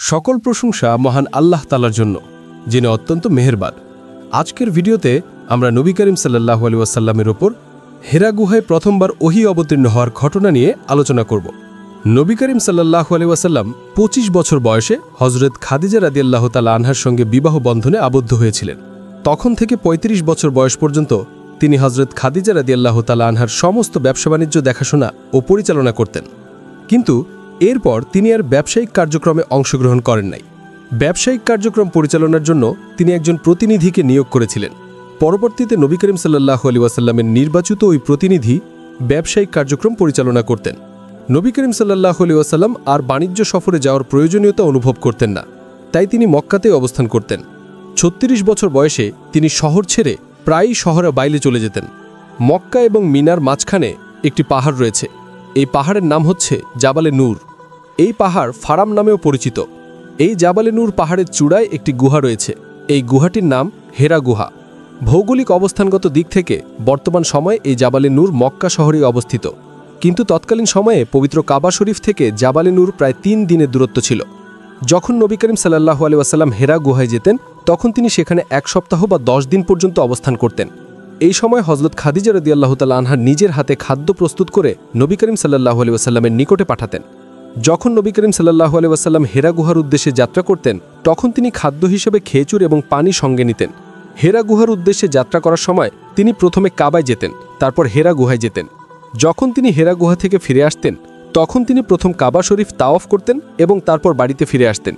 সকল প্রশংসা মহান আল্লাহ তাআলার জন্য, যিনি অত্যন্ত মেহেরবান। আজকের ভিডিওতে আমরা নবী করিম সাল্লাল্লাহু আলাইহি ওয়াসাল্লামের ওপর হেরা গুহায় প্রথমবার ওহী অবতীর্ণ হওয়ার ঘটনা নিয়ে আলোচনা করব। নবী করিম সাল্লাল্লাহু আলাইহি ওয়াসাল্লাম ২৫ বছর বয়সে হযরত খাদিজা রাদিয়াল্লাহু তাআলা আনহার সঙ্গে বিবাহ বন্ধনে আবদ্ধ হয়েছিলেন। তখন থেকে ৩৫ বছর বয়স পর্যন্ত তিনি হযরত খাদিজা রাদিয়াল্লাহু তাআলা আনহার সমস্ত ব্যবসা-বাণিজ্য দেখাশোনা ও পরিচালনা করতেন। কিন্তু এরপর তিনি আর ব্যবসায়িক কার্যক্রমে অংশগ্রহণ করেন নাই। ব্যবসায়িক কার্যক্রম পরিচালনার জন্য তিনি একজন প্রতিনিধিকে নিয়োগ করেছিলেন। পরবর্তীতে নবী করিম সাল্লাল্লাহু আলাইহি ওয়াসাল্লামের নির্বাচিত ওই প্রতিনিধি ব্যবসায়িক কার্যক্রম পরিচালনা করতেন। নবী করিম সাল্লাল্লাহু আলাইহি ওয়াসাল্লাম আর বাণিজ্য সফরে যাওয়ার প্রয়োজনীয়তা অনুভব করতেন না, তাই তিনি মক্কাতে অবস্থান করতেন। ৩৬ বছর বয়সে তিনি শহর ছেড়ে প্রায়ই শহরের বাইরে চলে যেতেন। মক্কা এবং মিনার মাঝখানে একটি পাহাড় রয়েছে। এই পাহাড়ের নাম হচ্ছে জাবালে নূর। এই পাহাড় ফারাম নামেও পরিচিত। এই জাবালে নূর পাহাড়ের চূড়ায় একটি গুহা রয়েছে। এই গুহাটির নাম হেরা গুহা। ভৌগোলিক অবস্থানগত দিক থেকে বর্তমান সময়ে এই জাবালে নূর মক্কা শহরে অবস্থিত, কিন্তু তৎকালীন সময়ে পবিত্র কাবা শরীফ থেকে জাবালে নূর প্রায় ৩ দিনের দূরত্ব ছিল। যখন নবী করিম সাল্লাল্লাহু আলাইহি ওয়াসাল্লাম হেরা গুহায় যেতেন, তখন তিনি সেখানে ১ সপ্তাহ বা ১০ দিন পর্যন্ত অবস্থান করতেন। এই সময় হযরত খাদিজা রাদিয়াল্লাহু তাআলা আনহা নিজের হাতে খাদ্য প্রস্তুত করে নবী করিম সাল্লাল্লাহু আলাইহি ওয়াসাল্লামের নিকটে পাঠাতেন। যখন নবী করিম সাল্লাল্লাহু আলাইহি ওয়াসাল্লাম হেরা গুহার উদ্দেশ্যে যাত্রা করতেন, তখন তিনি খাদ্য হিসেবে খেজুর এবং পানি সঙ্গে নিতেন। হেরা গুহার উদ্দেশ্যে যাত্রা করার সময় তিনি প্রথমে কাবায় যেতেন, তারপর হেরা গুহায় যেতেন। যখন তিনি হেরা গুহা থেকে ফিরে আসতেন, তখন তিনি প্রথম কাবা শরীফ তাওয়াফ করতেন এবং তারপর বাড়িতে ফিরে আসতেন।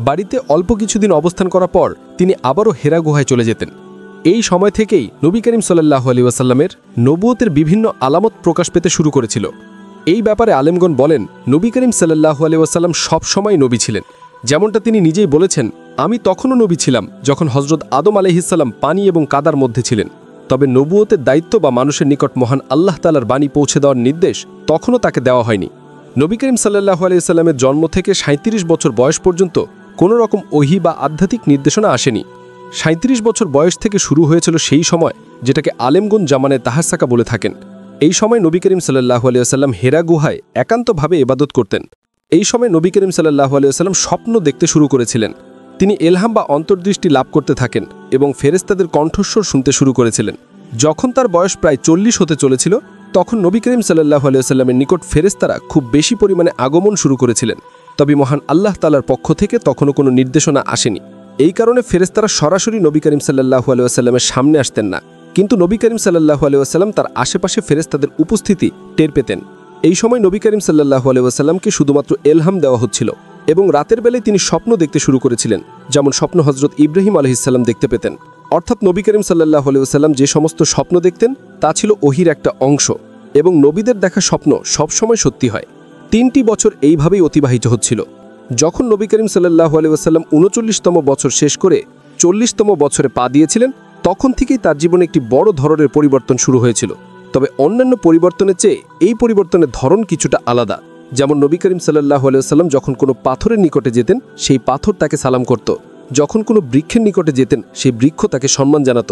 বাড়িতে অল্প কিছুদিন অবস্থান করার পর তিনি আবারও হেরা গুহায় চলে যেতেন। এই সময় থেকেই নবী করিম সাল্লাল্লাহু আলাইহি ওয়াসাল্লামের নবুয়তের বিভিন্ন আলামত প্রকাশ পেতে শুরু করেছিল। এই ব্যাপারে আলেমগণ বলেন, নবী করিম সাল্লাল্লাহু আলাইহি ওয়াসাল্লাম সবসময় নবী ছিলেন। যেমনটা তিনি নিজেই বলেছেন, আমি তখনও নবী ছিলাম যখন হযরত আদম আলাইহিস সালাম পানি এবং কাদার মধ্যে ছিলেন। তবে নবুয়তের দায়িত্ব বা মানুষের নিকট মহান আল্লাহ তাআলার বাণী পৌঁছে দেওয়ার নির্দেশ তখনও তাকে দেওয়া হয়নি। নবী করিম সাল্লাল্লাহু আলাইহি ওয়াসাল্লামের জন্ম থেকে ৩৭ বছর বয়স পর্যন্ত কোনো রকম ওহী বা আধ্যাত্মিক নির্দেশনা আসেনি। ৩৭ বছর বয়স থেকে শুরু হয়েছিল সেই সময় যেটাকে আলেমগণ জামানে তাহাসসাকা বলে থাকেন। এই সময় নবী করিম সাল্লাল্লাহু আলাইহি ওয়াসাল্লাম হেরা গুহায় একান্তভাবে ইবাদত করতেন। এই সময় নবী করিম সাল্লাল্লাহু আলাইহি ওয়াসাল্লাম স্বপ্ন দেখতে শুরু করেছিলেন। তিনি এলহাম বা অন্তর্দৃষ্টি লাভ করতে থাকেন এবং ফেরেশতাদের কণ্ঠস্বর শুনতে শুরু করেছিলেন। যখন তার বয়স প্রায় ৪০ হতে চলেছিল, তখন নবী করিম সাল্লাল্লাহু আলাইহি ওয়াসাল্লামের নিকট ফেরেশতারা খুব বেশি পরিমাণে আগমন শুরু করেছিলেন। তবে মহান আল্লাহ তাআলার পক্ষ থেকে তখনও কোনো নির্দেশনা আসেনি। এই কারণে ফেরেশতারা সরাসরি নবী করিম সাল্লাল্লাহু আলাইহি ওয়াসাল্লামের সামনে আসতেন না, কিন্তু নবী করিম সাল্লাল্লাহু আলাইহি ওয়াসাল্লাম তার আশেপাশে ফেরেশতাদের উপস্থিতি টের পেতেন। এই সময় নবী করিম সাল্লাল্লাহু আলাইহি ওয়াসাল্লামকে শুধুমাত্র এলহাম দেওয়া হচ্ছিল এবং রাতের বেলায় তিনি স্বপ্ন দেখতে শুরু করেছিলেন, যেমন স্বপ্ন হযরত ইব্রাহিম আলাইহিস সালাম দেখতে পেতেন। অর্থাৎ নবী করিম সাল্লাল্লাহু আলাইহি ওয়াসাল্লাম যে সমস্ত স্বপ্ন দেখতেন তা ছিল ওহীর একটা অংশ, এবং নবীদের দেখা স্বপ্ন সবসময় সত্যি হয়। ৩টি বছর এইভাবেই অতিবাহিত হচ্ছিল। যখন নবী করিম সাল্লাল্লাহু আলাইহি ওয়াসাল্লাম ৩৯তম বছর শেষ করে ৪০তম বছরে পা দিয়েছিলেন, তখন থেকেই তার জীবনে একটি বড় ধরনের পরিবর্তন শুরু হয়েছিল। তবে অন্যান্য পরিবর্তনের চেয়ে এই পরিবর্তনের ধরন কিছুটা আলাদা। যেমন নবী করিম সাল্লাল্লাহু আলাইহি ওয়াসাল্লাম যখন কোনো পাথরের নিকটে যেতেন, সেই পাথর তাকে সালাম করত। যখন কোনো বৃক্ষের নিকটে যেতেন, সেই বৃক্ষ তাকে সম্মান জানাত।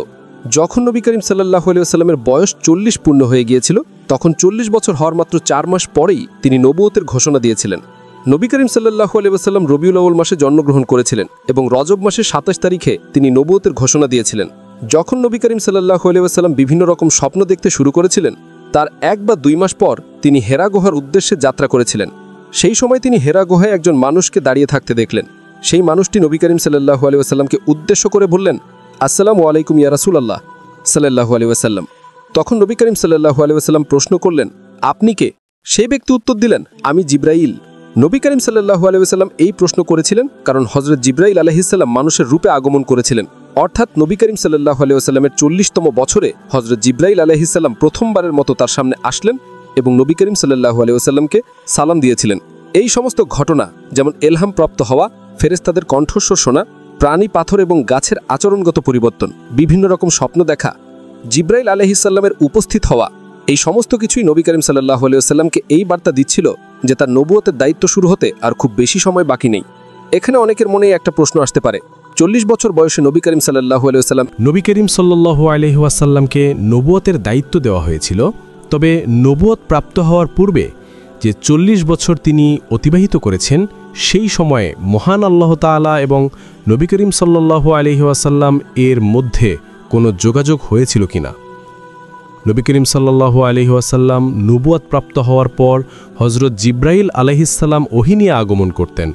যখন নবী করিম সাল্লাল্লাহু আলাইহি ওয়াসাল্লামের বয়স ৪০ পূর্ণ হয়ে গিয়েছিল, তখন ৪০ বছর হওয়ার মাত্র ৪ মাস পরেই তিনি নবুয়তের ঘোষণা দিয়েছিলেন। নবী করিম সাল্লাল্লাহু আলাইহি ওয়াসাল্লাম রবিউল আউয়াল মাসে জন্মগ্রহণ করেছিলেন এবং রজব মাসের ২৭ তারিখে তিনি নবুয়তের ঘোষণা দিয়েছিলেন। যখন নবী করিম সাল্লাল্লাহু আলাইহি ওয়াসাল্লাম বিভিন্ন রকম স্বপ্ন দেখতে শুরু করেছিলেন, তার ১ বা ২ মাস পর তিনি হেরা গুহার উদ্দেশ্যে যাত্রা করেছিলেন। সেই সময় তিনি হেরা গুহায় একজন মানুষকে দাঁড়িয়ে থাকতে দেখলেন। সেই মানুষটি নবী করিম সাল্লাল্লাহু আলাইহি ওয়াসাল্লামকে উদ্দেশ্য করে বললেন, আসসালামু আলাইকুম ইয়া রাসূলুল্লাহ সাল্লাল্লাহু আলাইহি ওয়াসাল্লাম। তখন নবী করিম সাল্লাল্লাহু আলাইহি ওয়াসাল্লাম প্রশ্ন করলেন, আপনি কে? সেই ব্যক্তি উত্তর দিলেন, আমি জিবরাইল। নবী করিম সাল্লাল্লাহু আলাইহি ওয়াসাল্লাম এই প্রশ্ন করেছিলেন কারণ হযরত জিবরাইল আলাইহিস সালাম মানুষের রূপে আগমন করেছিলেন। অর্থাৎ নবী করিম সাল্লাল্লাহু আলাইহি ওয়াসাল্লামের ৪০তম বছরে হযরত জিবরাইল আলাইহিস সালাম প্রথমবারের মতো তার সামনে আসলেন এবং নবী করিম সাল্লাল্লাহু আলাইহি ওয়াসাল্লামকে সালাম দিয়েছিলেন। এই সমস্ত ঘটনা, যেমন এলহাম প্রাপ্ত হওয়া, ফেরেশতাদের কণ্ঠস্বর শোনা, প্রাণী, পাথর এবং গাছের আচরণগত পরিবর্তন, বিভিন্ন রকম স্বপ্ন দেখা, জিবরাইল আলাইহিস সালামের উপস্থিত হওয়া, এই সমস্ত কিছুই নবী করিম সাল্লাল্লাহু আলাইহি ওয়াসাল্লামকে এই বার্তা দিচ্ছিল যে তার নবুয়তের দায়িত্ব শুরু হতে আর খুব বেশি সময় বাকি নেই। এখানে অনেকের মনে একটা প্রশ্ন আসতে পারে, ৪০ বছর বয়সে নবী করিম সাল্লাল্লাহু আলাইহি ওয়াসাল্লাম সাল্লাল্লাহু আলাইহি ওয়াসাল্লামকে নবুয়তের দায়িত্ব দেওয়া হয়েছিল, তবে নবুয়ত প্রাপ্ত হওয়ার পূর্বে যে ৪০ বছর তিনি অতিবাহিত করেছেন, সেই সময়ে মহান আল্লাহ তাআলা এবং নবী করিম সাল্লাল্লাহু আলাইহি ওয়াসাল্লাম এর মধ্যে কোনো যোগাযোগ হয়েছিল কিনা। নবী করিম সাল্লাল্লাহু আলাইহি ওয়াসাল্লাম নবুয়ত প্রাপ্ত হওয়ার পর হযরত জিব্রাইল আলাইহিস সালাম ওহী নিয়ে আগমন করতেন,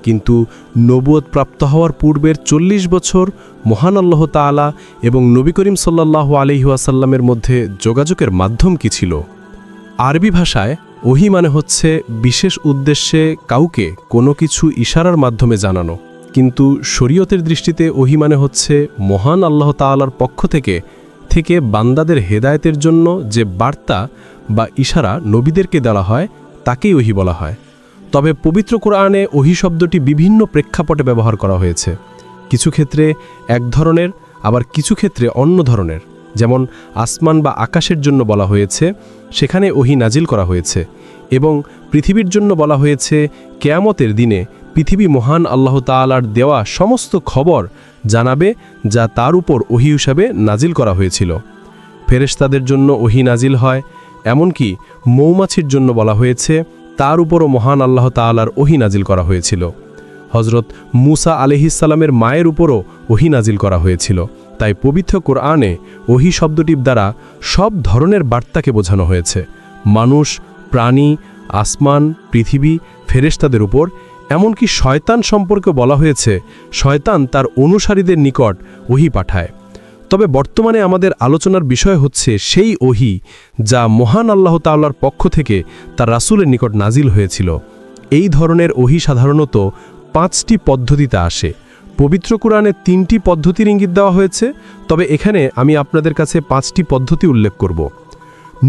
কিন্তু নবুয়ত প্রাপ্ত হওয়ার পূর্বের ৪০ বছর মহান আল্লাহ তাআলা এবং নবী করিম সাল্লাল্লাহু আলাইহি ওয়াসাল্লামের মধ্যে যোগাযোগের মাধ্যম কি ছিল। আরবি ভাষায় ওহী মানে হচ্ছে বিশেষ উদ্দেশ্যে কাউকে কোনো কিছু ইশারার মাধ্যমে জানানো, কিন্তু শরীয়তের দৃষ্টিতে ওহী মানে হচ্ছে মহান আল্লাহ তাআলার পক্ষ থেকে বান্দাদের হেদায়েতের জন্য যে বার্তা বা ইশারা নবীদেরকে দেওয়া হয় তাকেই ওহী বলা হয়। তবে পবিত্র কোরআনে ওহী শব্দটি বিভিন্ন প্রেক্ষাপটে ব্যবহার করা হয়েছে, কিছু ক্ষেত্রে এক ধরনের, আবার কিছু ক্ষেত্রে অন্য ধরনের। যেমন আসমান বা আকাশের জন্য বলা হয়েছে, সেখানে ওহী নাজিল করা হয়েছে, এবং পৃথিবীর জন্য বলা হয়েছে কিয়ামতের দিনে পৃথিবী মহান আল্লাহ তাআলার দেওয়া সমস্ত খবর জানাবে যা তার উপর ওহী হিসাবে নাজিল করা হয়েছিল। ফেরেশতাদের জন্য ওহী নাজিল হয়, এমনকি মৌমাছির জন্য বলা হয়েছে তার উপরও মহান আল্লাহ তাআলার ওহী নাজিল করা হয়েছিল। হযরত মূসা আলাইহিস সালামের মায়ের উপরও ওহী নাজিল করা হয়েছিল। তাই পবিত্র কোরআনে ওহী শব্দটির দ্বারা সব ধরনের বার্তাকে বোঝানো হয়েছে, মানুষ, প্রাণী, আসমান, পৃথিবী, ফেরেশতাদের উপর। এমনকি শয়তান সম্পর্কে বলা হয়েছে শয়তান তার অনুসারীদের নিকট ওহী পাঠায়। তবে বর্তমানে আমাদের আলোচনার বিষয় হচ্ছে সেই ওহী যা মহান আল্লাহ তাআলার পক্ষ থেকে তার রাসূলের নিকট নাজিল হয়েছিল। এই ধরনের ওহী সাধারণত 5টি পদ্ধতিতে আসে। পবিত্র কোরআনে 3টি পদ্ধতির ইঙ্গিত দেওয়া হয়েছে, তবে এখানে আমি আপনাদের কাছে 5টি পদ্ধতি উল্লেখ করব।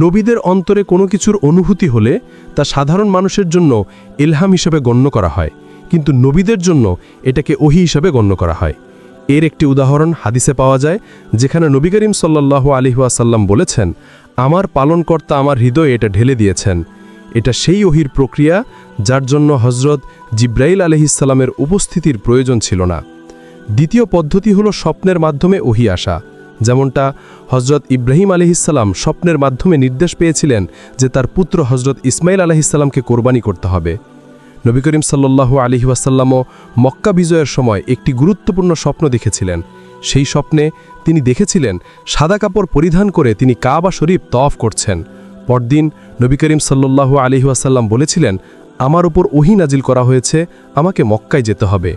নবীদের অন্তরে কোনো কিছুর অনুভূতি হলে তা সাধারণ মানুষের জন্য ইলহাম হিসেবে গণ্য করা হয়, কিন্তু নবীদের জন্য এটাকে ওহী হিসেবে গণ্য করা হয়। এর একটি উদাহরণ হাদিসে পাওয়া যায়, যেখানে নবী করিম সাল্লাল্লাহু আলাইহি ওয়াসাল্লাম বলেছেন, আমার পালনকর্তা আমার হৃদয়ে এটা ঢেলে দিয়েছেন। এটা সেই ওহীর প্রক্রিয়া যার জন্য হযরত জিব্রাইল আলাইহিস সালামের উপস্থিতির প্রয়োজন ছিল না। দ্বিতীয় পদ্ধতি হলো স্বপ্নের মাধ্যমে ওহী আসা, যেমনটা হযরত ইব্রাহিম আলাইহিস সালাম স্বপ্নের মাধ্যমে নির্দেশ পেয়েছিলেন যে তার পুত্র হযরত ইসমাইল আলাইহিস সালামকে কোরবানি করতে হবে। নবী করিম সাল্লাল্লাহু আলাইহি ওয়াসাল্লামও মক্কা বিজয়ের সময় একটি গুরুত্বপূর্ণ স্বপ্ন দেখেছিলেন। সেই স্বপ্নে তিনি দেখেছিলেন সাদা কাপড় পরিধান করে তিনি কাবা শরীফ তওয়াফ করছেন। পরদিন নবী করিম সাল্লাল্লাহু আলাইহি ওয়াসাল্লাম বলেছিলেন, আমার উপর ওহী নাজিল করা হয়েছে, আমাকে মক্কায় যেতে হবে।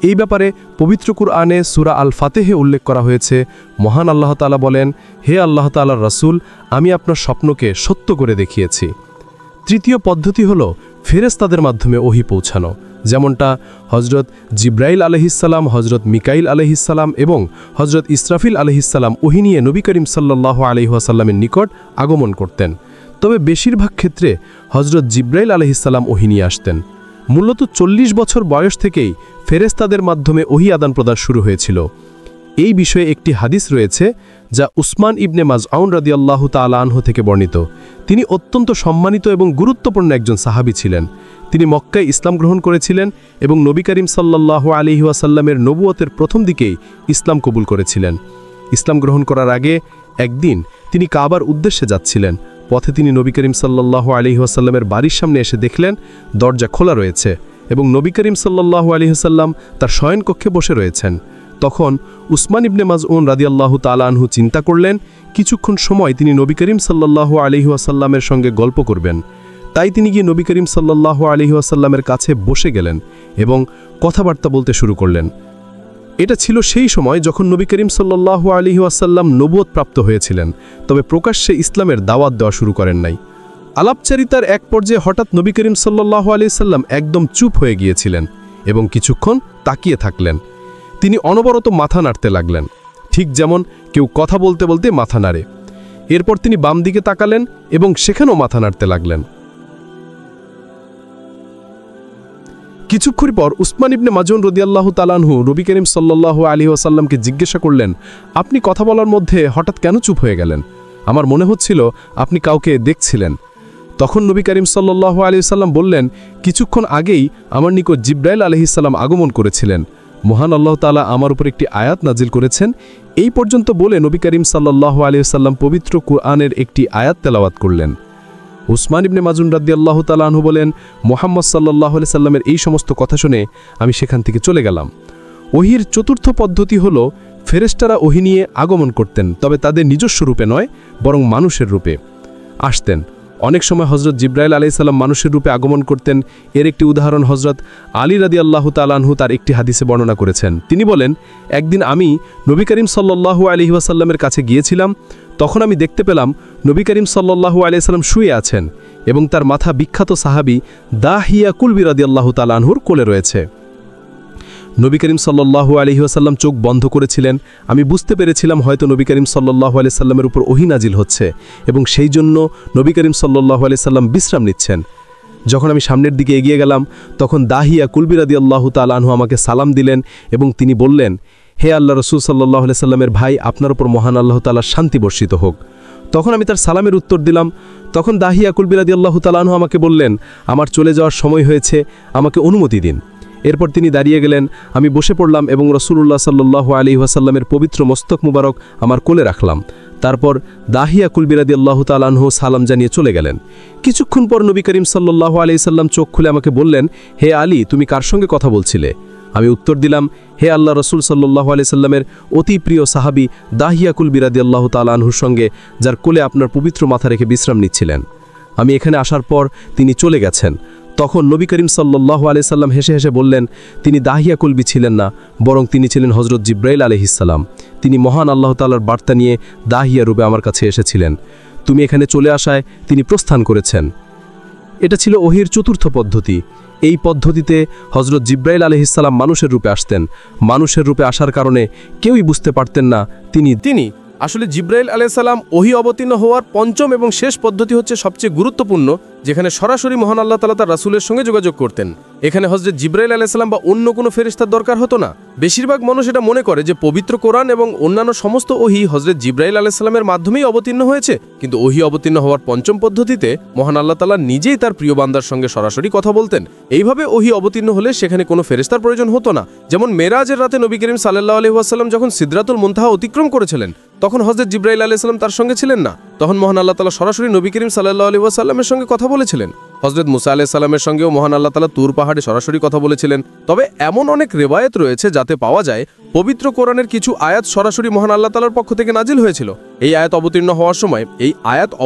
এই ব্যাপারে পবিত্র কুরআনে সূরা আল ফাতিহে উল্লেখ করা হয়েছে, মহান আল্লাহ তাআলা বলেন, হে আল্লাহ তাআলার রাসূল, আমি আপনার স্বপ্নকে সত্য করে দেখিয়েছি। তৃতীয় পদ্ধতি হল ফেরেশতাদের মাধ্যমে ওহী পৌঁছানো, যেমনটা হযরত জিব্রাইল আলাইহিস সালাম, হযরত মিকাইল আলাইহিস সালাম এবং হযরত ইসরাফিল আলাইহিস সালাম ওহী নিয়ে নবী করিম সাল্লাল্লাহু আলাইহি ওয়াসাল্লামের নিকট আগমন করতেন। তবে বেশিরভাগ ক্ষেত্রে হযরত জিব্রাইল আলাইহিস সালাম ওহী নিয়ে আসতেন। মূলত 40 বছর বয়স থেকেই ফেরেশতাদের মাধ্যমে ওহী আদান প্রদান শুরু হয়েছিল। এই বিষয়ে একটি হাদিস রয়েছে যা উসমান ইবনে মাজউন রাদিয়াল্লাহু তাআলা আনহু থেকে বর্ণিত। তিনি অত্যন্ত সম্মানিত এবং গুরুত্বপূর্ণ একজন সাহাবী ছিলেন। তিনি মক্কায় ইসলাম গ্রহণ করেছিলেন এবং নবী করিম সাল্লাল্লাহু আলাইহি ওয়াসাল্লামের নবুয়তের প্রথম দিকেই ইসলাম কবুল করেছিলেন। ইসলাম গ্রহণ করার আগে একদিন তিনি কাবার উদ্দেশ্যে যাচ্ছিলেন। পথে তিনি নবী করিম সাল্লাল্লাহু আলাইহি ওয়াসাল্লামের বাড়ির সামনে এসে দেখলেন দরজা খোলা রয়েছে এবং নবী করিম সাল্লাল্লাহু আলাইহি ওয়াসাল্লাম তার শয়নকক্ষে বসে রয়েছেন। তখন উসমান ইবনে মাজউন রাদিয়াল্লাহু তাআলা আনহু চিন্তা করলেন কিছুক্ষণ সময় তিনি নবী করিম সাল্লাল্লাহু আলাইহি ওয়াসাল্লামের সঙ্গে গল্প করবেন। তাই তিনি গিয়ে নবী করিম সাল্লাল্লাহু আলাইহি ওয়াসাল্লামের কাছে বসে গেলেন এবং কথাবার্তা বলতে শুরু করলেন। এটা ছিল সেই সময় যখন নবী করিম সাল্লাল্লাহু আলাইহি ওয়াসাল্লাম নবুয়ত প্রাপ্ত হয়েছিলেন, তবে প্রকাশ্যে ইসলামের দাওয়াত দেওয়া শুরু করেন নাই। আলাপচারিতার এক পর্যায়ে হঠাৎ নবী করিম সাল্লাল্লাহু আলাইহি সাল্লাম একদম চুপ হয়ে গিয়েছিলেন এবং কিছুক্ষণ তাকিয়ে থাকলেন। তিনি অনবরত মাথা নাড়তে লাগলেন, ঠিক যেমন কেউ কথা বলতে বলতে মাথা নাড়ে। এরপর তিনি বাম দিকে তাকালেন এবং সেখানেও মাথা নাড়তে লাগলেন। কিছুক্ষণ পর উসমান ইবনে মাজউন রাদিয়াল্লাহু তাআলা আনহু নবী করিম সাল্লাল্লাহু আলাইহি ওয়াসাল্লামকে জিজ্ঞাসা করলেন, আপনি কথা বলার মধ্যে হঠাৎ কেন চুপ হয়ে গেলেন? আমার মনে হচ্ছিল আপনি কাউকে দেখছিলেন। তখন নবী করিম সাল্লাল্লাহু আলাইহি ওয়াসাল্লাম বললেন, কিছুক্ষণ আগেই আমার নিকট জিব্রাইল আলাইহিস সালাম আগমন করেছিলেন। মহান আল্লাহ তাআলা আমার উপর একটি আয়াত নাজিল করেছেন। এই পর্যন্ত বলে নবী করিম সাল্লাল্লাহু আলাইহি ওয়াসাল্লাম পবিত্র কুরআনের একটি আয়াত তেলাওয়াত করলেন। উসমান ইবনে মাজুন রাদিয়াল্লাহু তাআলা আনহু বলেন, মুহাম্মদ সাল্লাল্লাহু আলাইহি সাল্লামের এই সমস্ত কথা শুনে আমি সেখান থেকে চলে গেলাম। ওহির চতুর্থ পদ্ধতি হল ফেরেশতারা ওহি নিয়ে আগমন করতেন, তবে তাদের নিজস্ব রূপে নয়, বরং মানুষের রূপে আসতেন। অনেক সময় হজরত জিব্রাইল আলাইহিস সালাম মানুষের রূপে আগমন করতেন। এর একটি উদাহরণ হজরত আলী রাদিয়াল্লাহু তাআলা আনহু তার একটি হাদিসে বর্ণনা করেছেন। তিনি বলেন, একদিন আমি নবী করিম সাল্লাল্লাহু আলাইহি ওয়াসাল্লামের কাছে গিয়েছিলাম। তখন আমি দেখতে পেলাম নবী করিম সাল্লাল্লাহু আলাইহি সাল্লাম শুয়ে আছেন এবং তার মাথা বিখ্যাত সাহাবী দাহিয়া কুলবি রাদিয়াল্লাহু তাআলা আনহুর কোলে রয়েছে। নবী করিম সাল্লাল্লাহু আলাইহি ওয়াসাল্লাম চোখ বন্ধ করেছিলেন। আমি বুঝতে পেরেছিলাম হয়তো নবী করিম সাল্লাল্লাহু আলাইহি সাল্লামের উপর ওহী নাজিল হচ্ছে এবং সেই জন্য নবী করিম সাল্লাল্লাহু আলাইহি সাল্লাম বিশ্রাম নিচ্ছেন। যখন আমি সামনের দিকে এগিয়ে গেলাম, তখন দাহিয়া কুলবি রাদিয়াল্লাহু তাআলা আনহু আমাকে সালাম দিলেন এবং তিনি বললেন, হে আল্লাহ রাসূল সাল্লাল্লাহু আলাইহি সাল্লামের ভাই, আপনার উপর মহান আল্লাহ তাআলার শান্তি বর্ষিত হোক। তখন আমি তার সালামের উত্তর দিলাম। তখন দাহিয়া কুলবি রাদিয়াল্লাহু তাআলা আনহু আমাকে বললেন, আমার চলে যাওয়ার সময় হয়েছে, আমাকে অনুমতি দিন। এরপর তিনি দাঁড়িয়ে গেলেন। আমি বসে পড়লাম এবং রাসূলুল্লাহ সাল্লাল্লাহু আলাইহি ওয়াসাল্লামের পবিত্র মস্তক মুবারক আমার কোলে রাখলাম। তারপর দাহিয়া কুলবি রাদিয়াল্লাহু তাআলা আনহু সালাম জানিয়ে চলে গেলেন। কিছুক্ষণ পর নবী করিম সাল্লাল্লাহু আলাইহি সাল্লাম চোখ খুলে আমাকে বললেন, হে আলী, তুমি কার সঙ্গে কথা বলছিলে? আমি উত্তর দিলাম, হে আল্লাহ রাসূল সাল্লাল্লাহু আলাইহি সাল্লামের অতি প্রিয় সাহাবী দাহিয়া কুলবি রাদিয়াল্লাহু তাআলা আনহুর সঙ্গে, যার কোলে আপনার পবিত্র মাথা রেখে বিশ্রাম নিচ্ছিলেন। আমি এখানে আসার পর তিনি চলে গেছেন। তখন নবী করিম সাল্লাল্লাহু আলাইহি সাল্লাম হেসে হেসে বললেন, তিনি দাহিয়া কুলবি ছিলেন না, বরং তিনি ছিলেন হযরত জিব্রাইল আলাইহিস সালাম। তিনি মহান আল্লাহ তাআলার বার্তা নিয়ে দাহিয়া রূপে আমার কাছে এসেছিলেন। তুমি এখানে চলে আসায় তিনি প্রস্থান করেছেন। এটা ছিল ওহির চতুর্থ পদ্ধতি। এই পদ্ধতিতে হযরত জিব্রাইল আলাইহিস সালাম মানুষের রূপে আসতেন। মানুষের রূপে আসার কারণে কেউই বুঝতে পারতেন না তিনি আসলে জিব্রাইল আলাইহিস সালাম ওহী অবতীর্ণ হওয়ার পঞ্চম এবং শেষ পদ্ধতি হচ্ছে সবচেয়ে গুরুত্বপূর্ণ, যেখানে সরাসরি মহান আল্লাহ তাআলা তার রাসূলের সঙ্গে যোগাযোগ করতেন। এখানে হযরত জিব্রাইল আলাইহিস সালাম বা অন্য কোনো ফেরেশতার দরকার হতো না। বেশিরভাগ মানুষ এটা মনে করে যে পবিত্র কোরআন এবং অন্যান্য সমস্ত ওহী হযরত জিব্রাইল আলাইহিস সালামের মাধ্যমেই অবতীর্ণ হয়েছে, কিন্তু ওহী অবতীর্ণ হওয়ার পঞ্চম পদ্ধতিতে মহান আল্লাহ তাআলা নিজেই তার প্রিয় বান্দার সঙ্গে সরাসরি কথা বলতেন। এইভাবে ওহী অবতীর্ণ হলে সেখানে কোনো ফেরেশতার প্রয়োজন হতো না। যেমন মেরাজের রাতে নবী করিম সাল্লাল্লাহু আলাইহি ওয়াসাল্লাম যখন সিদরাতুল মুনতাহা অতিক্রম করেছিলেন, তখন হযরত জিব্রাইল আলাইহিস সালাম তার সঙ্গে ছিলেন না। তখন মহান আল্লাহ তাআলা সরাসরি নবী করিম সাল্লাল্লাহু আলাইহি ওয়াসাল্লামের সঙ্গে কথা বলেছিলেন। হযরত মুসা আলাইহিস সালামের সঙ্গেও মহান আল্লাহ তাআলা তুর পাহাড়ে সরাসরি কথা বলেছিলেন। তবে এমন অনেক রিওয়ায়াত রয়েছে যাতে পাওয়া যায় পবিত্র কোরআনের কিছু আয়াত সরাসরি মহান আল্লাহ তাআলার পক্ষ থেকে নাজিল হয়েছিল। এই আয়াত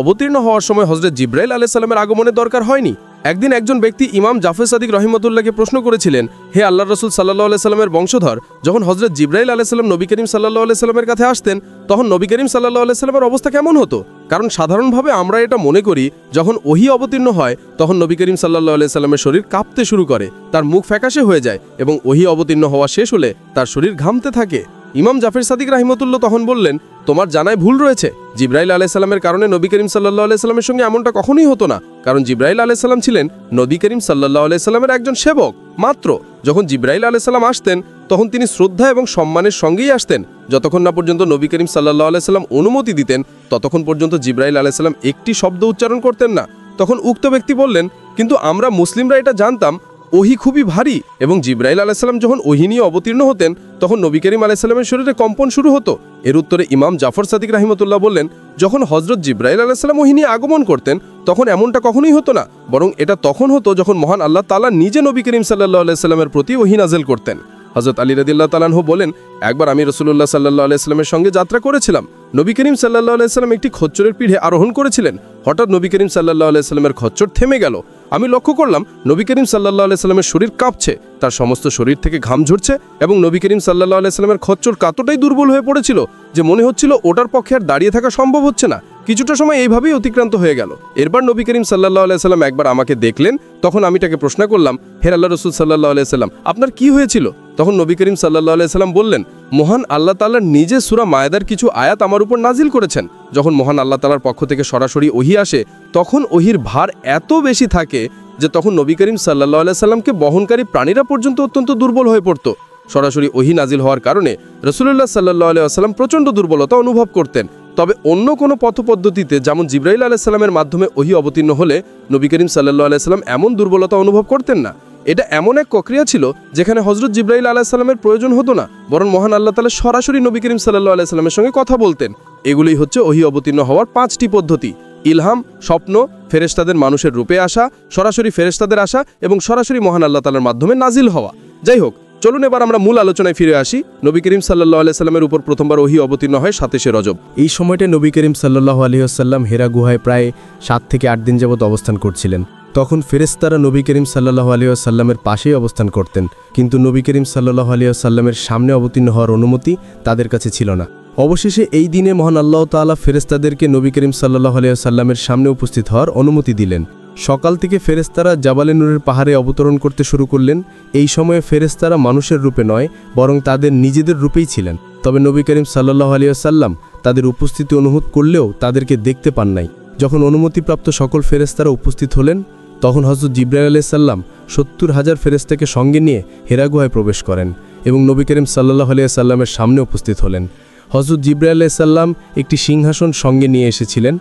অবতীর্ণ হওয়ার সময় হযরত জিব্রাইল আলাইহিস সালামের আগমনের দরকার হয়নি। একদিন একজন ব্যক্তি ইমাম জাফর সাদিক রহিমাতুল্লাহকে প্রশ্ন করেছিলেন, হে আল্লাহর রাসূল সাল্লাল্লাহু আলাইহি সাল্লামের বংশধর, যখন হযরত জিব্রাইল আলাইহিস সালাম নবী করিম সাল্লাল্লাহু আলাইহি সাল্লামের কাছে আসতেন, তখন নবী করিম সাল্লাল্লাহু আলাইহি সাল্লামের অবস্থা কেমন হতো? কারণ সাধারণভাবে আমরা এটা মনে করি যখন ওহী অবতীর্ণ হয় তখন নবী করিম সাল্লাল্লাহু আলাইহি সাল্লামের শরীর কাঁপতে শুরু করে, তার মুখ ফ্যাকাশে হয়ে যায় এবং ওহী অবতীর্ণ হওয়া শেষ হলে তার শরীর ঘামতে থাকে। ইমাম জাফর সাদিক রাহিমাতুল্লাহ তখন বললেন, তোমার জানায় ভুল রয়েছে। জিব্রাইল আলাইহিস সালামের কারণে নবী করিম সাল্লাল্লাহু আলাইহি সাল্লামের সঙ্গে এমনটা কখনোই হতো না, কারণ জিব্রাইল আলাইহিস সালাম ছিলেন নবী করিম সাল্লাল্লাহু আলাইহি সাল্লামের একজন সেবক মাত্র। যখন জিব্রাইল আলাইহিস সালাম আসতেন তখন তিনি শ্রদ্ধা এবং সম্মানের সঙ্গেই আসতেন। যতক্ষণ না পর্যন্ত নবী করিম সাল্লাল্লাহু আলাইহি সাল্লাম অনুমতি দিতেন ততক্ষণ পর্যন্ত জিব্রাইল আলাইহিস সালাম একটি শব্দ উচ্চারণ করতেন না। তখন উক্ত ব্যক্তি বললেন, কিন্তু আমরা মুসলিমরা এটা জানতাম ওহী খুবই ভারী এবং জিব্রাইল আলাইহিস সালাম যখন ওহী নিয়ে অবতীর্ণ হতেন তখন নবী করিম আলাইহিস সালামের শরীরে কম্পন শুরু হতো। এর উত্তরে ইমাম জাফর সাদিক রাহিমাতুল্লাহ বললেন, যখন হযরত জিব্রাইল আলাইহিস সালাম ওহী নিয়ে আগমন করতেন তখন এমনটা কখনোই হতো না, বরং এটা তখন হতো যখন মহান আল্লাহ তাআলা নিজে নবী করিম সাল্লাল্লাহু আলাইহি সাল্লামের প্রতি ওহী নাযিল করতেন। হযরত আলী রাদিয়াল্লাহু তাআলা আনহু বলেন, একবার আমি রাসূলুল্লাহ সাল্লাল্লাহু আলাইহি সাল্লামের সঙ্গে যাত্রা করেছিলাম। নবী করিম সাল্লাল্লাহু আলাইহি সাল্লাম একটি খচ্চরের পিঠে আরোহণ করেছিলেন। হঠাৎ নবী করিম সাল্লাল্লাহু আলাইহি সাল্লামের খচ্চর থেমে গেল। আমি লক্ষ্য করলাম নবী করিম সাল্লাল্লাহু আলাইহি সাল্লামের শরীর কাঁপছে, তার সমস্ত শরীর থেকে ঘাম ঝরছে এবং নবী করিম সাল্লাল্লাহু আলাইহি সাল্লামের খচ্চর এতটাই দুর্বল হয়ে পড়েছিল যে মনে হচ্ছিল ওটার পক্ষে আর দাঁড়িয়ে থাকা সম্ভব হচ্ছে না। কিছুটা সময় এইভাবেই অতিক্রান্ত হয়ে গেল। এরপর নবী করিম সাল্লাল্লাহু আলাইহি সাল্লাম একবার আমাকে দেখলেন। তখন আমি তাকে প্রশ্ন করলাম, হে আল্লাহর রাসূল সাল্লাল্লাহু আলাইহি সাল্লাম, আপনার কি হয়েছিল? তখন নবী করিম সাল্লাল্লাহু আলাইহি সাল্লাম বললেন, মহান আল্লাহ তাআলা নিজে সূরা মায়েদার কিছু আয়াত আমার উপর নাজিল করেছেন। যখন মহান আল্লাহ তাআলার পক্ষ থেকে সরাসরি ওহী আসে তখন ওহীর ভার এত বেশি থাকে যে তখন নবী করিম সাল্লাল্লাহু আলাইহি সাল্লামকে বহনকারী প্রাণীরা পর্যন্ত অত্যন্ত দুর্বল হয়ে পড়ত। সরাসরি ওহী নাজিল হওয়ার কারণে রাসূলুল্লাহ সাল্লাল্লাহু আলাইহি ওয়াসাল্লাম প্রচণ্ড দুর্বলতা অনুভব করতেন। তবে অন্য কোনো পদ্ধতিতে যেমন জিব্রাইল আলাইহিস সালামের মাধ্যমে ওহী অবতীর্ণ হলে নবী করিম সাল্লাল্লাহু আলাইহি সাল্লাম এমন দুর্বলতা অনুভব করতেন না। এটা এমন এক প্রক্রিয়া ছিল যেখানে হযরত জিব্রাইল আলাইহিস সালামের প্রয়োজন হতো না, বরং মহান আল্লাহ তাআলা সরাসরি নবী করিম সাল্লাল্লাহু আলাইহি সাল্লামের সঙ্গে কথা বলতেন। এগুলোই হচ্ছে ওহী অবতীর্ণ হওয়ার 5টি পদ্ধতি। ইলহাম, স্বপ্ন, ফেরেশতাদের মানুষের রূপে আসা, সরাসরি ফেরেশতাদের আসা এবং সরাসরি মহান আল্লাহ তাআলার মাধ্যমে নাজিল হওয়া। যাই হোক, চলুন এবার আমরা মূল আলোচনায় ফিরে আসি। নবী করিম সাল্লাল্লাহু আলাইহি সাল্লামের উপর প্রথমবার ওহী অবতীর্ণ হয় 27শে রজব। এই সময়টা নবী করিম সাল্লাল্লাহু আলাইহি ওয়াসাল্লাম হেরা গুহায় প্রায় 7 থেকে 8 দিন যাবৎ অবস্থান করছিলেন। তখন ফেরেশতারা নবী করিম সাল্লাল্লাহু আলাইহি ওয়াসাল্লামের পাশেই অবস্থান করতেন, কিন্তু নবী করিম সাল্লাল্লাহু আলাইহি ওয়াসাল্লামের সামনে অবতীর্ণ হওয়ার অনুমতি তাদের কাছে ছিল না। অবশেষে এই দিনে মহান আল্লাহ তাআলা ফেরেশতাদেরকে নবী করিম সাল্লাল্লাহু আলাইহি ওয়াসাল্লামের সামনে উপস্থিত হওয়ার অনুমতি দিলেন। সকাল থেকে ফেরেশতারা জাবালে নূরের পাহাড়ে অবতরণ করতে শুরু করলেন। এই সময়ে ফেরেশতারা মানুষের রূপে নয়, বরং তাদের নিজেদের রূপেই ছিলেন। তবে নবী করিম সাল্লাল্লাহু আলাইহি ওয়াসাল্লাম তাদের উপস্থিতি অনুভব করলেও তাদেরকে দেখতে পান নাই। যখন অনুমতিপ্রাপ্ত সকল ফেরেশতারা উপস্থিত হলেন, তখন হযরত জিবরাইল আলাইহিস সালাম 70,000 ফেরেশতাকে সঙ্গে নিয়ে হেরা গুহায় প্রবেশ করেন এবং নবী করিম সাল্লাল্লাহু আলাইহি ওয়াসাল্লামের সামনে উপস্থিত হলেন। হযরত জিবরাইল আলাইহিস সালাম একটি সিংহাসন সঙ্গে নিয়ে এসেছিলেন।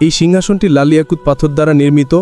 এই সিংহাসনটি লাল ইয়াকুত পাথর দ্বারা নির্মিত।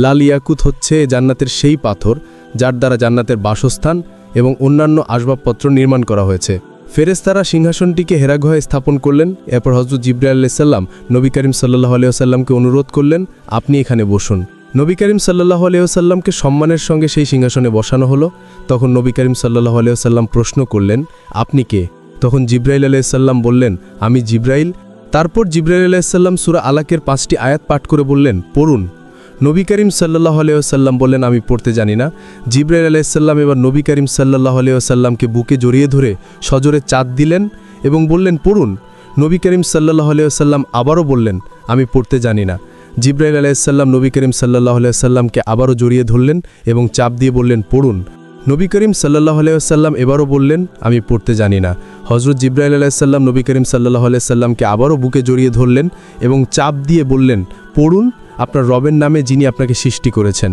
লাল ইয়াকুত হচ্ছে জান্নাতের সেই পাথর যার দ্বারা জান্নাতের বাসস্থান এবং অন্যান্য আসবাবপত্র নির্মাণ করা হয়েছে। ফেরেশতারা সিংহাসনটিকে হেরা গুহায় স্থাপন করলেন। এরপর হযরত জিবরাইল আলাইহিস সালাম নবী করিম সাল্লাল্লাহু আলাইহি ওয়াসাল্লামকে অনুরোধ করলেন, আপনি এখানে বসুন। নবী করিম সাল্লাল্লাহু আলাইহি ওয়াসাল্লামকে সম্মানের সঙ্গে সেই সিংহাসনে বসানো হলো। তখন নবী করিম সাল্লাল্লাহু আলাইহি ওয়াসাল্লাম প্রশ্ন করলেন, আপনি কে? তখন জিবরাইল আলাইহিস সালাম বললেন, আমি জিবরাইল। তারপর জিবরাইল আলাইহিস সালাম সূরা আলাকের 5টি আয়াত পাঠ করে বললেন, পড়ুন। নবী করিম সাল্লাল্লাহু আলাইহি ওয়াসাল্লাম বললেন, আমি পড়তে জানি না। জিবরাইল আলাইহিস সালাম এবার নবী করিম সাল্লাল্লাহু আলাইহি ওয়াসাল্লামকে বুকে জড়িয়ে ধরে সজোরে চাঁদ দিলেন এবং বললেন, পড়ুন। নবী করিম সাল্লাল্লাহু আলাইহি ওয়াসাল্লাম আবারও বললেন, আমি পড়তে জানি না। জিবরাইল আলাইহিস সালাম নবী করিম সাল্লাল্লাহু আলাইহি ওয়াসাল্লামকে আবারও জড়িয়ে ধরলেন এবং চাপ দিয়ে বললেন, পড়ুন। নবী করিম সাল্লাল্লাহু আলাইহি ওয়াসাল্লাম এবারও বললেন, আমি পড়তে জানি না। হযরত জিবরাইল আলাইহিস সালাম নবী করিম সাল্লাল্লাহু আলাইহি ওয়াসাল্লামকে আবারও বুকে জড়িয়ে ধরলেন এবং চাপ দিয়ে বললেন, পড়ুন, আপনার রবের নামে যিনি আপনাকে সৃষ্টি করেছেন।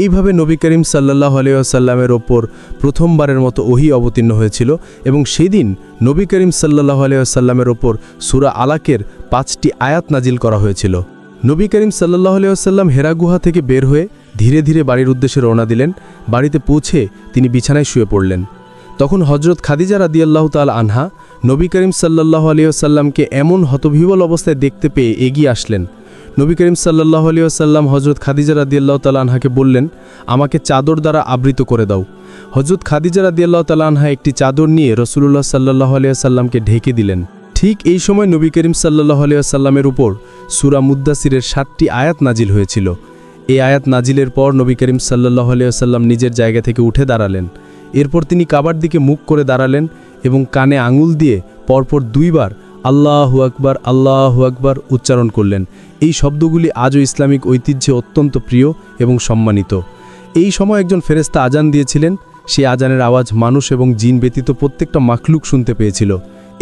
এইভাবে নবী করিম সাল্লাল্লাহু আলাইহি ওয়াসাল্লামের ওপর প্রথমবারের মতো ওহী অবতীর্ণ হয়েছিল এবং সেদিন নবী করিম সাল্লাল্লাহু আলাইহি ওয়াসাল্লামের ওপর সূরা আলাকের 5টি আয়াত নাজিল করা হয়েছিল। নবী করিম সাল্লাল্লাহু আলাইহি ওয়াসাল্লাম হেরা গুহা থেকে বের হয়ে ধীরে ধীরে বাড়ির উদ্দেশ্যে রওনা দিলেন। বাড়িতে পৌঁছে তিনি বিছানায় শুয়ে পড়লেন। তখন হযরত খাদিজা রাদিয়াল্লাহু তাআলা আনহা নবী করিম সাল্লাল্লাহু আলাইহি ওয়াসাল্লামকে এমন হতবিহ্বল অবস্থায় দেখতে পেয়ে এগিয়ে আসলেন। নবী করিম সাল্লাল্লাহু আলাইহি ওয়াসাল্লাম হযরত খাদিজা রাদিয়াল্লাহু তাআলা আনহাকে বললেন, আমাকে চাদর দ্বারা আবৃত করে দাও। হযরত খাদিজা রাদিয়াল্লাহু তাআলা আনহা একটি চাদর নিয়ে রাসূলুল্লাহ সাল্লাল্লাহু আলাইহি ওয়াসাল্লামকে ঢেকে দিলেন। ঠিক এই সময় নবী করিম সাল্লাল্লাহু আলাইহি ওয়াসাল্লামের উপর সূরা মুদ্দাসিরের 7টি আয়াত নাজিল হয়েছিল। এই আয়াত নাজিলের পর নবী করিম সাল্লাল্লাহু আলাইহি ওয়াসাল্লাম নিজের জায়গা থেকে উঠে দাঁড়ালেন। এরপর তিনি কাবার দিকে মুখ করে দাঁড়ালেন এবং কানে আঙুল দিয়ে পরপর 2 বার আল্লাহু আকবার, আল্লাহু আকবার উচ্চারণ করলেন। এই শব্দগুলি আজও ইসলামিক ঐতিহ্যে অত্যন্ত প্রিয় এবং সম্মানিত। এই সময় একজন ফেরেশতা আজান দিয়েছিলেন। সেই আজানের আওয়াজ মানুষ এবং জিন ব্যতীত প্রত্যেকটা মাখলুক শুনতে পেয়েছিল।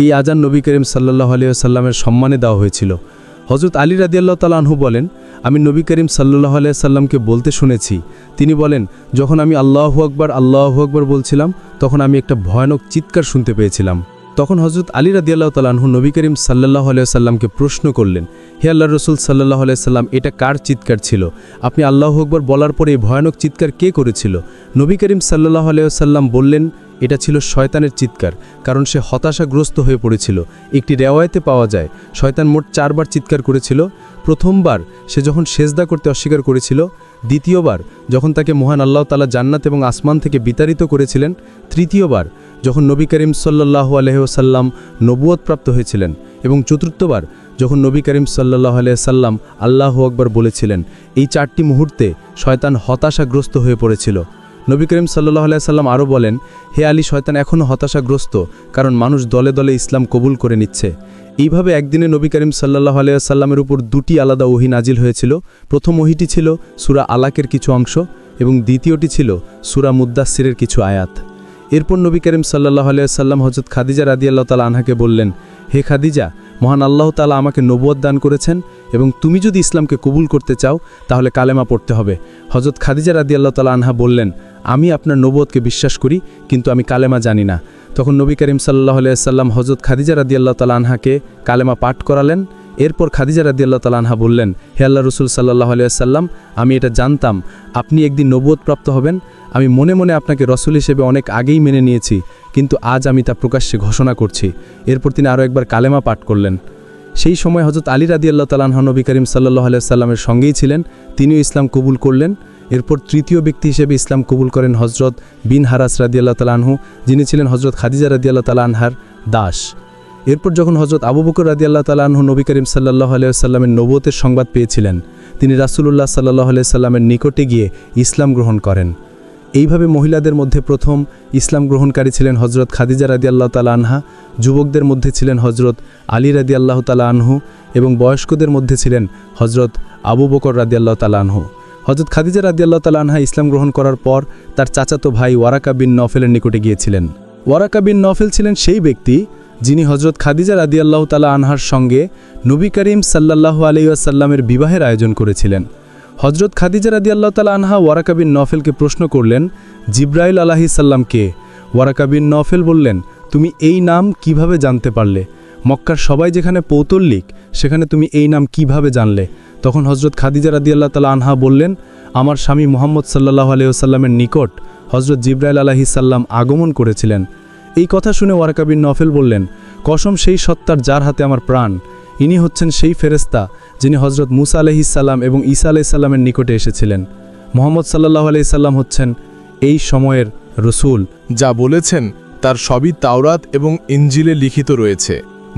এই আজান নবী করিম সাল্লাল্লাহু আলাইহি ওয়াসাল্লামের সম্মানে দেওয়া হয়েছিল। হযরত আলী রাদিয়াল্লাহু তাআলা আনহু বলেন, আমি নবী করিম সাল্লাল্লাহু আলাইহি ওয়াসাল্লামকে বলতে শুনেছি, তিনি বলেন, যখন আমি আল্লাহু আকবার, আল্লাহু আকবার বলছিলাম, তখন আমি একটা ভয়ানক চিৎকার শুনতে পেয়েছিলাম। তখন হযরত আলী রাদিয়াল্লাহু তাআলা আনহু নবী করিম সাল্লাল্লাহু আলাইহি ওয়াসাল্লামকে প্রশ্ন করলেন, হে আল্লাহর রাসূল সাল্লাল্লাহু আলাইহি ওয়াসাল্লাম, এটা কার চিৎকার ছিল? আপনি আল্লাহু আকবার বলার পরে এই ভয়ানক চিৎকার কে করেছিল? নবী করিম সাল্লাল্লাহু আলাইহি ওয়াসাল্লাম বললেন, এটা ছিল শয়তানের চিৎকার, কারণ সে হতাশাগ্রস্ত হয়ে পড়েছিল। একটি রিওয়ায়াতে পাওয়া যায় শয়তান মোট 4 বার চিৎকার করেছিল। প্রথমবার সে যখন সেজদা করতে অস্বীকার করেছিল, দ্বিতীয়বার যখন তাকে মহান আল্লাহ তাআলা জান্নাত এবং আসমান থেকে বিতাড়িত করেছিলেন, তৃতীয়বার যখন নবী করিম সাল্লাল্লাহু আলাইহি ওয়াসাল্লাম নবুয়ত প্রাপ্ত হয়েছিলেন, এবং চতুর্থবার যখন নবী করিম সাল্লাল্লাহু আলাইহি ওয়াসাল্লাম আল্লাহু আকবার বলেছিলেন। এই 4টি মুহূর্তে শয়তান হতাশাগ্রস্ত হয়ে পড়েছিল। নবী করিম সাল্লাল্লাহু আলাইহি ওয়াসাল্লাম আরও বলেন, হে আলী, শয়তান এখনও হতাশাগ্রস্ত, কারণ মানুষ দলে দলে ইসলাম কবুল করে নিচ্ছে। এইভাবে একদিনে নবী করিম সাল্লাল্লাহু আলাইহি ওয়াসাল্লামের উপর 2টি আলাদা ওহী নাজিল হয়েছিল। প্রথম ওহীটি ছিল সূরা আলাকের কিছু অংশ এবং দ্বিতীয়টি ছিল সূরা মুদ্দাসসিরের কিছু আয়াত। এরপর নবী করিম সাল্লাল্লাহু আলাইহি ওয়াসাল্লাম হযরত খাদিজা রাদিয়াল্লাহু তাআলা আনহাকে বললেন, হে খাদিজা, মহান আল্লাহ তাআলা আমাকে নবুয়ত দান করেছেন এবং তুমি যদি ইসলামকে কবুল করতে চাও তাহলে কালেমা পড়তে হবে। হযরত খাদিজা রাদিয়াল্লাহু তাআলা আনহা বললেন, আমি আপনার নবুয়তকে বিশ্বাস করি, কিন্তু আমি কালেমা জানি না। তখন নবী করিম সাল্লাল্লাহু আলাইহি ওয়াসাল্লাম হযরত খাদিজা রাদিয়াল্লাহু তাআলা আনহাকে কালেমা পাঠ করালেন। এরপর খাদিজা রাদিয়াল্লাহু তাআলা আনহা বললেন, হে আল্লাহর রাসূল সাল্লাল্লাহু আলাইহি ওয়াসাল্লাম, আমি এটা জানতাম আপনি একদিন নবুয়ত প্রাপ্ত হবেন। আমি মনে মনে আপনাকে রাসূল হিসেবে অনেক আগেই মেনে নিয়েছি, কিন্তু আজ আমি তা প্রকাশ্যে ঘোষণা করছি। এরপর তিনি আরও একবার কালেমা পাঠ করলেন। সেই সময় হযরত আলী রাদিয়াল্লাহু তাআলা আনহু নবী করিম সাল্লাল্লাহু আলাইহি ওয়াসাল্লামের সঙ্গেই ছিলেন, তিনিও ইসলাম কবুল করলেন। এরপর তৃতীয় ব্যক্তি হিসেবে ইসলাম কবুল করেন হযরত বিন হারাস রাদিয়াল্লাহু তাআলা আনহু, যিনি ছিলেন হযরত খাদিজা রাদিয়াল্লাহু তাআলা আনহার দাস। এরপর যখন হযরত আবু বকর রাদিয়াল্লাহু তাআলা আনহু নবী করিম সাল্লাল্লাহু আলাইহি ওয়াসাল্লামের নবুয়তের সংবাদ পেয়েছিলেন, তিনি রাসূলুল্লাহ সাল্লাল্লাহু আলাইহি ওয়াসাল্লামের নিকটে গিয়ে ইসলাম গ্রহণ করেন। এইভাবে মহিলাদের মধ্যে প্রথম ইসলাম গ্রহণকারী ছিলেন হযরত খাদিজা রাদিয়াল্লাহু তাআলা আনহা, যুবকদের মধ্যে ছিলেন হযরত আলী রাদিয়াল্লাহু তাআলা আনহু এবং বয়স্কদের মধ্যে ছিলেন হযরত আবু বকর রাদিয়াল্লাহু তাআলা আনহু। হযরত খাদিজা রাদিয়াল্লাহু তাআলা আনহা ইসলাম গ্রহণ করার পর তার চাচাতো ভাই ওয়ারাকা বিন নওফেলের নিকটে গিয়েছিলেন। ওয়ারাকা বিন নওফেল ছিলেন সেই ব্যক্তি যিনি হযরত খাদিজা রাদিয়াল্লাহু তাআলা আনহার সঙ্গে নবী করিম সাল্লাল্লাহু আলাইহি ওয়াসাল্লামের বিবাহের আয়োজন করেছিলেন। হযরত খাদিজা রাদিয়াল্লাহু তাআলা আনহা ওয়ারাকা বিন নওফেলকে প্রশ্ন করলেন, জিব্রাইল আলাইহিস সালাম কে? ওয়ারাকা বিন নওফেল বললেন, তুমি এই নাম কিভাবে জানতে পারলে? মক্কার সবাই যেখানে পৌতল্লিক, সেখানে তুমি এই নাম কিভাবে জানলে? তখন হযরত খাদিজা রাদিয়াল্লাহু তাআলা আনহা বললেন, আমার স্বামী মুহাম্মদ সাল্লাল্লাহু আলাইহি ওয়াসাল্লামের নিকট হযরত জিব্রাইল আলাইহিস সালাম আগমন করেছিলেন। এই কথা শুনে ওয়ারাকা বিন নওফেল বললেন, কসম সেই সত্তার যার হাতে আমার প্রাণ, ইনি হচ্ছেন সেই ফেরেশতা যিনি হযরত মুসা আলাইহিস সালাম এবং ঈসা আলাইহিস সালামের নিকটে এসেছিলেন। মুহাম্মদ সাল্লাল্লাহু আলাইহি সাল্লাম হচ্ছেন এই সময়ের রসূল। যা বলেছেন তার সবই তাওরাত এবং ইনজিলে লিখিত রয়েছে।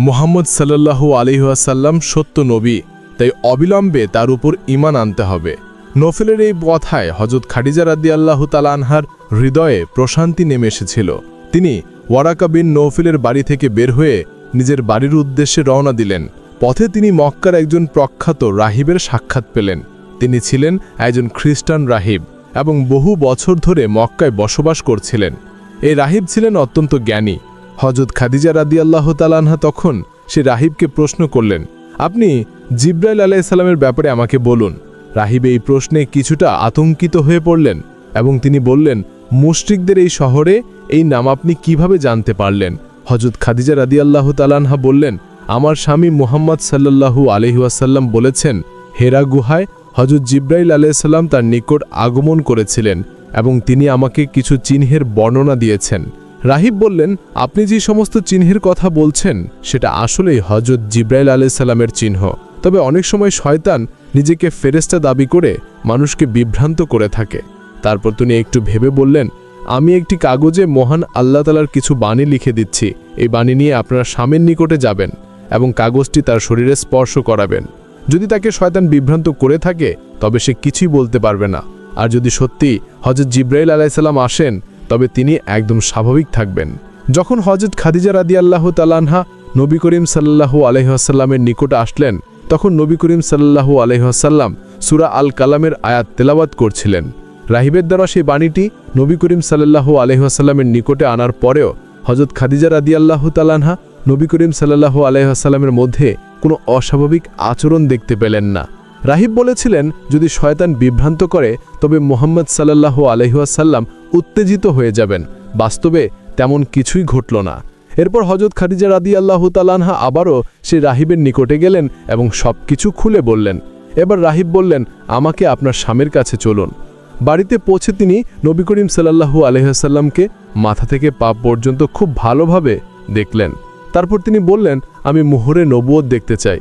মুহাম্মদ সাল্লাল্লাহু আলাইহি ওয়াসাল্লাম সত্য নবী, তাই অবিলম্বে তার উপর ঈমান আনতে হবে। নফলের এই কথায় হযরত খাদিজা রাদিয়াল্লাহু তাআলা আনহার হৃদয়ে প্রশান্তি নেমে এসেছিল। তিনি ওয়ারাকা বিন নওফেলের বাড়ি থেকে বের হয়ে নিজের বাড়ির উদ্দেশ্যে রওনা দিলেন। পথে তিনি মক্কার একজন প্রখ্যাত রাহিবের সাক্ষাৎ পেলেন। তিনি ছিলেন একজন খ্রিস্টান রাহিব এবং বহু বছর ধরে মক্কায় বসবাস করছিলেন। এই রাহিব ছিলেন অত্যন্ত জ্ঞানী। হযরত খাদিজা রাদিয়াল্লাহু তাআলা আনহা তখন সে রাহিবকে প্রশ্ন করলেন, আপনি জিব্রাইল আলাইহিস সালামের ব্যাপারে আমাকে বলুন। রাহিব এই প্রশ্নে কিছুটা আতঙ্কিত হয়ে পড়লেন এবং তিনি বললেন, মুশরিকদের এই শহরে এই নাম আপনি কিভাবে জানতে পারলেন? হযরত খাদিজা রাদিয়াল্লাহু তাআলা আনহা বললেন, আমার স্বামী মুহাম্মদ সাল্লাল্লাহু আলাইহি ওয়াসাল্লাম বলেছেন, হেরা গুহায় হযরত জিব্রাইল আলাইহিস সালাম তার নিকট আগমন করেছিলেন এবং তিনি আমাকে কিছু চিহ্নের বর্ণনা দিয়েছেন। রাহিব বললেন, আপনি যে সমস্ত চিহ্নের কথা বলছেন সেটা আসলেই হযরত জিব্রাইল আলাইহিস সালামের চিহ্ন। তবে অনেক সময় শয়তান নিজেকে ফেরেশতা দাবি করে মানুষকে বিভ্রান্ত করে থাকে। তারপর তিনি একটু ভেবে বললেন, আমি একটি কাগজে মহান আল্লাহ তাআলার কিছু বাণী লিখে দিচ্ছি। এই বাণী নিয়ে আপনার স্বামীর নিকটে যাবেন এবং কাগজটি তার শরীরে স্পর্শ করাবেন। যদি তাকে শয়তান বিভ্রান্ত করে থাকে তবে সে কিছুই বলতে পারবে না। আর যদি সত্যি হযরত জিব্রাইল আলাইহিস সালাম আসেন তবে তিনি একদম স্বাভাবিক থাকবেন। যখন হযরত খাদিজা রাদিয়াল্লাহু তাআলা আনহা নবী করিম সাল্লাল্লাহু আলাইহি ওয়াসাল্লামের নিকটে আসলেন, তখন নবী করিম সাল্লাল্লাহু আলাইহি ওয়াসাল্লাম সূরা আল কালামের আয়াত তেলাওয়াত করছিলেন। রাহিবের দ্বারা সেই বাণীটি নবী করিম সাল্লাল্লাহু আলাইহি ওয়াসাল্লামের নিকটে আনার পরেও হযরত খাদিজা রাদিয়াল্লাহু তাআলা আনহা নবী করিম সাল্লাল্লাহু আলাইহি ওয়াসাল্লামের মধ্যে কোনো অস্বাভাবিক আচরণ দেখতে পেলেন না। রাহিব বলেছিলেন, যদি শয়তান বিভ্রান্ত করে তবে মুহাম্মদ সাল্লাল্লাহু আলাইহি ওয়াসাল্লাম উত্তেজিত হয়ে যাবেন। বাস্তবে তেমন কিছুই ঘটল না। এরপর হযরত খাদিজা রাদিয়াল্লাহু তাআলা আনহা আবারও সেই রাহিবের নিকটে গেলেন এবং সবকিছু খুলে বললেন। এবার রাহিব বললেন, আমাকে আপনার স্বামীর কাছে চলুন। বাড়িতে পৌঁছে তিনি নবী করিম সাল্লাল্লাহু আলাইহি ওয়াসাল্লামকে মাথা থেকে পা পর্যন্ত খুব ভালোভাবে দেখলেন। তারপর তিনি বললেন, আমি মুহরে নবুয়ত দেখতে চাই।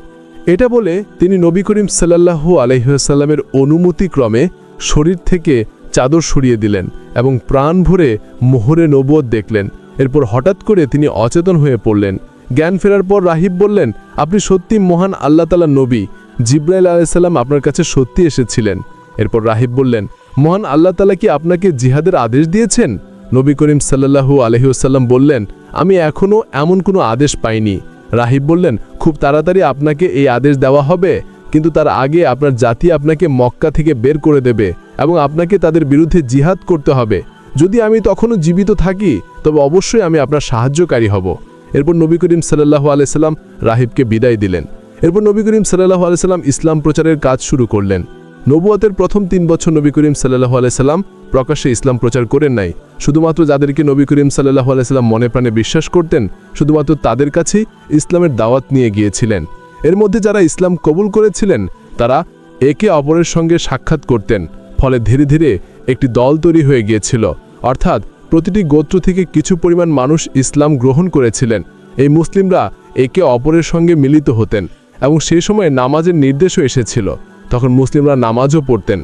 এটা বলে তিনি নবী করিম সাল্লাল্লাহু আলাইহি ওয়াসাল্লামের অনুমতিক্রমে শরীর থেকে চাদর সরিয়ে দিলেন এবং প্রাণ ভরে মুহরে নবুয়ত দেখলেন। এরপর হঠাৎ করে তিনি অচেতন হয়ে পড়লেন। জ্ঞান ফেরার পর রাহিব বললেন, আপনি সত্যি মহান আল্লাহ তাআলার নবী, জিব্রাইল আলাইহিস সালাম আপনার কাছে সত্যি এসেছিলেন। এরপর রাহিব বললেন, মহান আল্লাহ তাআলা কি আপনাকে জিহাদের আদেশ দিয়েছেন? নবী করিম সাল্লাল্লাহু আলাইহি ওয়াসাল্লাম বললেন, আমি এখনও এমন কোনো আদেশ পাইনি। রাহিব বললেন, খুব তাড়াতাড়ি আপনাকে এই আদেশ দেওয়া হবে, কিন্তু তার আগে আপনার জাতি আপনাকে মক্কা থেকে বের করে দেবে এবং আপনাকে তাদের বিরুদ্ধে জিহাদ করতে হবে। যদি আমি তখনও জীবিত থাকি তবে অবশ্যই আমি আপনার সাহায্যকারী হব। এরপর নবী করিম সাল্লাল্লাহু আলাইহি সাল্লাম রাহিবকে বিদায় দিলেন। এরপর নবী করিম সাল্লাল্লাহু আলাইহি সাল্লাম ইসলাম প্রচারের কাজ শুরু করলেন। নবুয়তের প্রথম 3 বছর নবী করিম সাল্লাল্লাহু আলাইহি সাল্লাম প্রকাশ্যে ইসলাম প্রচার করেন নাই। শুধুমাত্র যাদেরকে নবী করিম সাল্লাল্লাহু আলাইহি সাল্লাম মনে প্রাণে বিশ্বাস করতেন শুধুমাত্র তাদের কাছেই ইসলামের দাওয়াত নিয়ে গিয়েছিলেন। এর মধ্যে যারা ইসলাম কবুল করেছিলেন তারা একে অপরের সঙ্গে সাক্ষাৎ করতেন। ফলে ধীরে ধীরে একটি দল তৈরি হয়ে গিয়েছিল, অর্থাৎ প্রতিটি গোত্র থেকে কিছু পরিমাণ মানুষ ইসলাম গ্রহণ করেছিলেন। এই মুসলিমরা একে অপরের সঙ্গে মিলিত হতেন এবং সেই সময় নামাজের নির্দেশও এসেছিল। তখন মুসলিমরা নামাজও পড়তেন।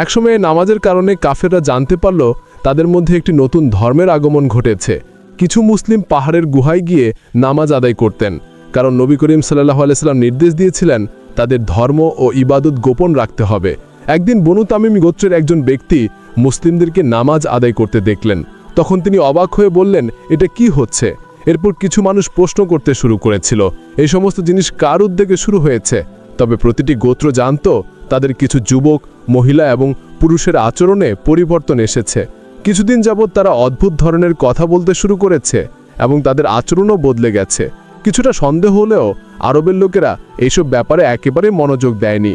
একসময় নামাজের কারণে কাফেররা জানতে পারল তাদের মধ্যে একটি নতুন ধর্মের আগমন ঘটেছে। কিছু মুসলিম পাহাড়ের গুহায় গিয়ে নামাজ আদায় করতেন, কারণ নবী করিম সাল্লাল্লাহু আলাইহি সাল্লাম নির্দেশ দিয়েছিলেন তাদের ধর্ম ও ইবাদত গোপন রাখতে হবে। একদিন বনু তামিম গোত্রের একজন ব্যক্তি মুসলিমদেরকে নামাজ আদায় করতে দেখলেন। তখন তিনি অবাক হয়ে বললেন, এটা কি হচ্ছে? এরপর কিছু মানুষ প্রশ্ন করতে শুরু করেছিল, এই সমস্ত জিনিস কার উদ্যোগে শুরু হয়েছে? তবে প্রতিটি গোত্র জানত তাদের কিছু যুবক, মহিলা এবং পুরুষের আচরণে পরিবর্তন এসেছে। কিছুদিন যাবৎ তারা অদ্ভুত ধরনের কথা বলতে শুরু করেছে এবং তাদের আচরণও বদলে গেছে। কিছুটা সন্দেহ হলেও আরবের লোকেরা এইসব ব্যাপারে একেবারে মনোযোগ দেয়নি।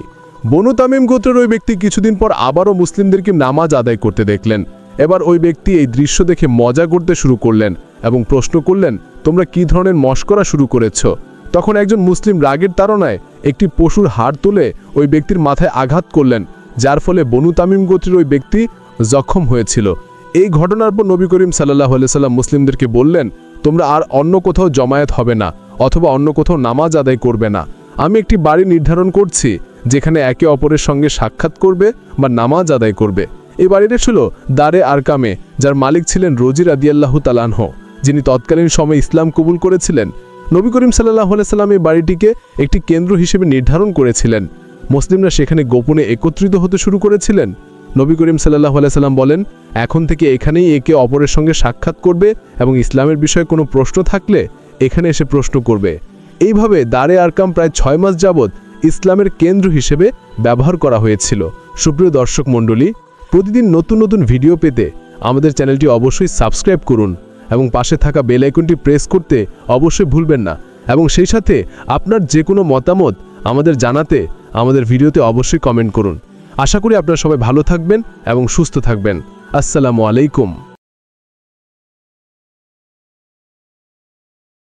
বনু তামিম গোত্রের ওই ব্যক্তি কিছুদিন পর আবারও মুসলিমদেরকে নামাজ আদায় করতে দেখলেন। এবার ওই ব্যক্তি এই দৃশ্য দেখে মজা করতে শুরু করলেন এবং প্রশ্ন করলেন, তোমরা কি ধরনের মশকরা শুরু করেছ? তখন একজন মুসলিম রাগের তাড়নায় একটি পশুর হাড় তুলে ওই ব্যক্তির মাথায় আঘাত করলেন, যার ফলে বনু তামিম গোত্রের ওই ব্যক্তি জখম হয়েছিল। এই ঘটনার পর নবী করিম সাল্লাল্লাহু আলাইহি সাল্লাম মুসলিমদেরকে বললেন, তোমরা আর অন্য কোথাও জমায়েত হবে না অথবা অন্য কোথাও নামাজ আদায় করবে না। আমি একটি বাড়ি নির্ধারণ করছি যেখানে একে অপরের সঙ্গে সাক্ষাৎ করবে বা নামাজ আদায় করবে। এই বাড়িটা ছিল দারে আরকামে, যার মালিক ছিলেন রজি রাদিয়াল্লাহু তাআলা আনহু, যিনি তৎকালীন সময়ে ইসলাম কবুল করেছিলেন। নবী করিম সাল্লাল্লাহু আলাইহি সাল্লাম এই বাড়িটিকে একটি কেন্দ্র হিসেবে নির্ধারণ করেছিলেন। মুসলিমরা সেখানে গোপনে একত্রিত হতে শুরু করেছিলেন। নবী করিম সাল্লাল্লাহু আলাইহি সাল্লাম বলেন, এখন থেকে এখানেই একে অপরের সঙ্গে সাক্ষাৎ করবে এবং ইসলামের বিষয়ে কোনো প্রশ্ন থাকলে এখানে এসে প্রশ্ন করবে। এইভাবে দারে আরকাম প্রায় 6 মাস যাবৎ ইসলামের কেন্দ্র হিসেবে ব্যবহার করা হয়েছিল। সুপ্রিয় দর্শক মণ্ডলী, প্রতিদিন নতুন নতুন ভিডিও পেতে আমাদের চ্যানেলটি অবশ্যই সাবস্ক্রাইব করুন এবং পাশে থাকা বেল আইকনটি প্রেস করতে অবশ্যই ভুলবেন না। এবং সেই সাথে আপনার যে কোনো মতামত আমাদের জানাতে আমাদের ভিডিওতে অবশ্যই কমেন্ট করুন। আশা করি আপনারা সবাই ভালো থাকবেন এবং সুস্থ থাকবেন। আসসালামু আলাইকুম।